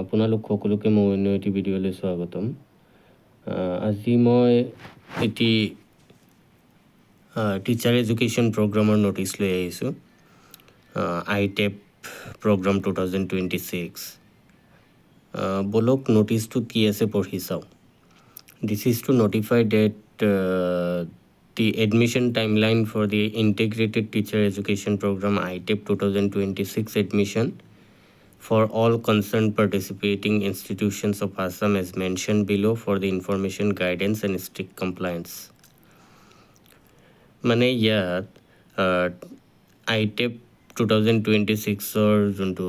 আপোনালোক সকলোকে মই অন্য এটি ভিডিঅ'লৈ স্বাগতম। আজি মই এটি টিচাৰ এডুকেশ্যন প্ৰগ্ৰামৰ ন'টিচ লৈ আহিছোঁ। ITEP programme 2026। বলক ন'টিচটো কি আছে পঢ়ি চাওঁ। This is to notify that the admission timeline for the Integrated Teacher Education Program ITEP 2026 admission for all concerned participating institutions of Assam as mentioned below for the information, guidance and strict compliance. মানে ইয়াত ITEP 2026-ৰ যোনটো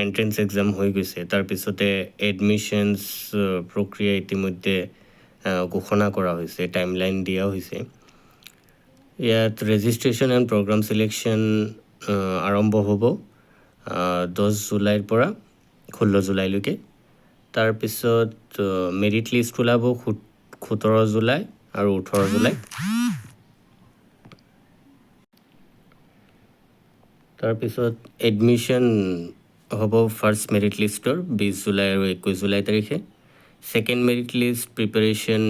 entrance exam হৈ গৈছে তাৰপিছতে admissions প্ৰক্ৰিয়া ইতিমধ্যে ঘোষণা কৰা হৈছে, টাইমলাইন দিয়া হৈছে। ইয়াত ৰেজিষ্ট্ৰেশ্যন এণ্ড প্ৰগ্ৰাম চিলেকশ্যন আৰম্ভ হ'ব 10 জুলাইৰ পৰা 16 জুলাইলৈকে। তাৰপিছত মেৰিট লিষ্ট ওলাব 17 জুলাই আৰু 18 জুলাই। তাৰপিছত এডমিশ্যন হ'ব ফাৰ্ষ্ট মেৰিট লিষ্টৰ 20 জুলাই আৰু 21 জুলাই তাৰিখে। Second merit list preparation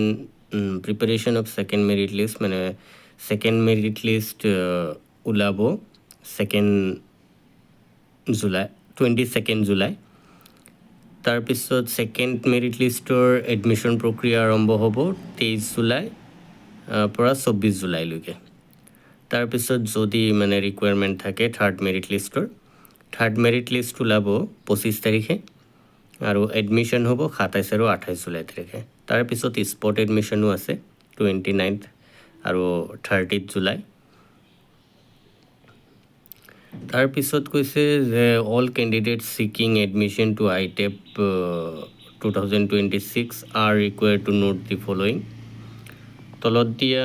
of second merit list, মানে ছেকেণ্ড মেৰিট লিষ্ট ওলাব 22 জুলাই। তাৰপিছত ছেকেণ্ড মেৰিট লিষ্টৰ এডমিশ্যন প্ৰক্ৰিয়া আৰম্ভ হ'ব 23 জুলাই পৰা 24 জুলাইলৈকে। তাৰপিছত যদি মানে ৰিকুৱাৰমেণ্ট থাকে থাৰ্ড মেৰিট লিষ্ট ওলাব 25 তাৰিখে আৰু এডমিশ্যন হ'ব 27 আৰু 28 জুলাই তাৰিখে। তাৰপিছত স্পট এডমিশ্যনো আছে 29 আৰু 30 জুলাই। তাৰপিছত কৈছে যে all candidates seeking admission to ITEP 2026 are required to note the following. তলত দিয়া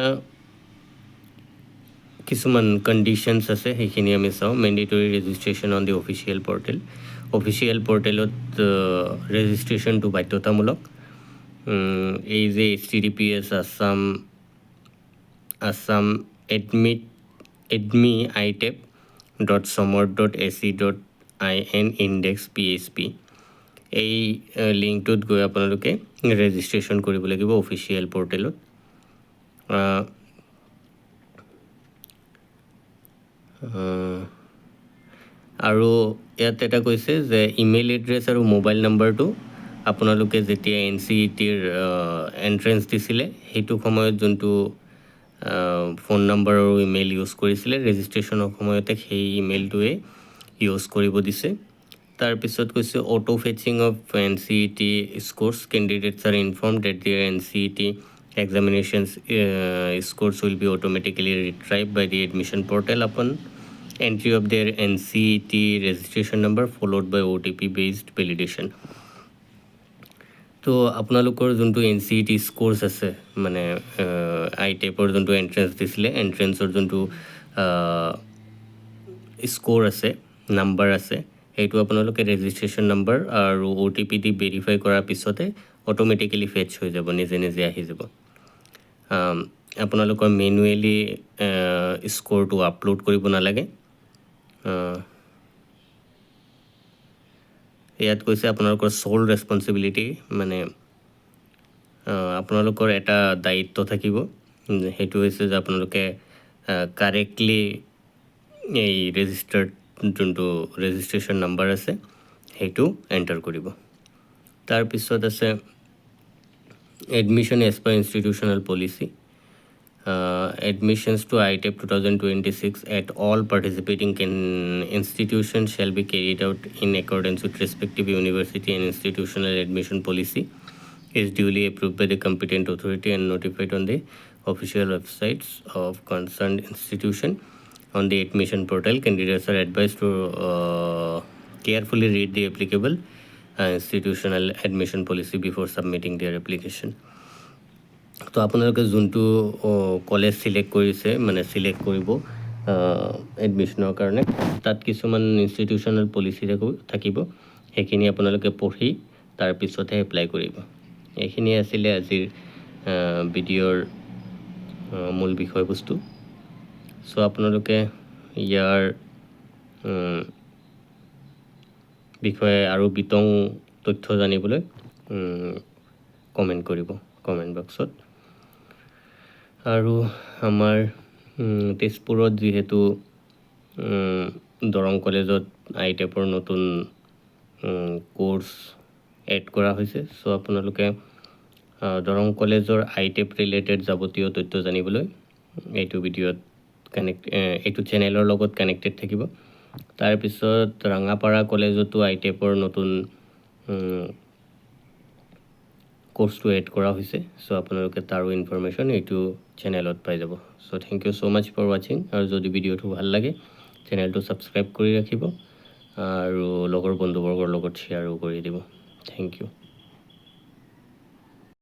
কিছুমান কণ্ডিশ্যনছ আছে, সেইখিনি আমি চাওঁ। Mandatory registration on the official পৰ্টেলত ৰেজিষ্ট্ৰেশ্যনটো বাধ্যতামূলক। এই যে HTTPS Assam এডমি itep.somort.ac.in index PHP এই লিংকটোত গৈ আপোনালোকে ৰেজিষ্ট্ৰেশ্যন কৰিব লাগিব অফিচিয়েল পৰ্টেলত। আৰু ইয়াত এটা কৈছে যে ইমেইল এড্ৰেছ আৰু মোবাইল নম্বৰটো আপোনালোকে যেতিয়া NCETৰ এণ্ট্ৰেন্স দিছিলে সেইটো সময়ত যোনটো ফোন নম্বৰ আৰু ইমেইল ইউজ কৰিছিলে ৰেজিষ্ট্ৰেশ্যনৰ সময়তে সেই ইমেইলটোৱে ইউজ কৰিব দিছে। তাৰপিছত কৈছে auto fetching of NCET scores candidates are informed that দিয়াৰ NCET examinations scores will be automatically retrieved by the admission portal upon entry of their NCET registration number followed by OTP based validation. তো আপোনালোকৰ যোনটো NCET স্ক'ৰ্ছ আছে, মানে ITEPৰ যোনটো entrance দিছিলে এণ্ট্ৰেন্সৰ যোনটো score আছে, নাম্বাৰ আছে, সেইটো আপোনালোকে ৰেজিষ্ট্ৰেশ্যন নাম্বাৰ আৰু OTP দি ভেৰিফাই কৰাৰ পিছতে অট'মেটিকেলি ফেচ হৈ যাব, নিজে আহি যাব। আপোনালোকৰ মেনুৱেলি স্ক'ৰটো আপলোড কৰিব নালাগে। ইয়াত কৈছে আপোনালোকৰ ছ'ল ৰেছপনচিবিলিটি, মানে আপোনালোকৰ এটা দায়িত্ব থাকিব, সেইটো হৈছে যে আপোনালোকে কাৰেক্টলি এই যোনটো ৰেজিষ্ট্ৰেশ্যন নাম্বাৰ আছে সেইটো এণ্টাৰ কৰিব। তাৰপিছত আছে admission as per institutional policy. Admissions to ITEP 2026 at all participating institutions shall be carried out in accordance with respective university and institutional admission policy is duly approved by the competent authority and notified on the official websites of concerned institution on the admission portal. Candidates are advised to carefully read the applicable institutional admission policy before submitting their application. তো আপোনালোকে যোনটো college select কৰিছে, মানে select কৰিব এডমিশ্যনৰ কাৰণে, তাত কিছুমান ইনষ্টিটিউশ্যনেল পলিচি থাকিব, সেইখিনি আপোনালোকে পঢ়ি তাৰপিছতহে এপ্লাই কৰিব। এইখিনি আছিলে আজিৰ ভিডিঅ'ৰ মূল বিষয়বস্তু। চ' আপোনালোকে ইয়াৰ বিষয়ে আৰু বিতং তথ্য জানিবলৈ কমেণ্ট কৰিব কমেণ্ট বক্সত। আৰু আমাৰ তেজপুৰত যিহেতু দৰং কলেজত ITEPৰ নতুন কোৰ্চ এড কৰা হৈছে, চ' আপোনালোকে দৰং কলেজৰ ITEP ৰিলেটেড যাৱতীয় তথ্য জানিবলৈ এইটো ভিডিঅ'ত এইটো চেনেলৰ লগত কানেক্টেড থাকিব। তাৰপিছত ৰাঙাপাৰা কলেজতো ITEPৰ নতুন কোৰ্চটো এড কৰা হৈছে, চ' আপোনালোকে তাৰো ইনফৰমেশ্যন এইটো চেনেলত পাই যাব। So' thank you so' much for ৱাচিং। আৰু যদি ভিডিঅ'টো ভাল লাগে চেনেলটো ছাবস্ক্ৰাইব কৰি ৰাখিব আৰু লগৰ বন্ধুবৰ্গৰ লগত শ্বেয়াৰো কৰি দিব। Thank U.